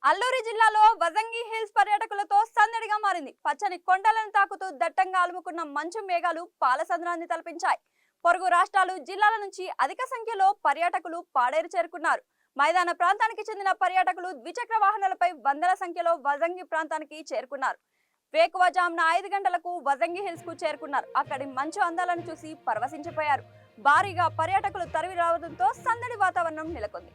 అల్లూరి జిల్లాలో వజంగి హిల్స్ పర్యాటకులతో సందడిగా మారింది. పచ్చని కొండలను తాకుతూ దట్టంగా అలుముకున్న మంచు మేఘాలు పాలసంద్రాన్ని తలపించాయి. పొరుగు రాష్ట్రాలు, జిల్లాల నుంచి అధిక సంఖ్యలో పర్యాటకులు పాడేరు చేరుకున్నారు. మైదాన ప్రాంతానికి చెందిన పర్యాటకులు ద్విచక్ర వాహనాలపై వందల సంఖ్యలో వజంగి ప్రాంతానికి చేరుకున్నారు. వేకువజామున 5 గంటలకు వజంగి హిల్స్ కు చేరుకున్నారు. అక్కడి మంచు అందాలను చూసి పరవశించిపోయారు. భారీగా పర్యాటకులు తరలి రావడంతో సందడి వాతావరణం నెలకొంది.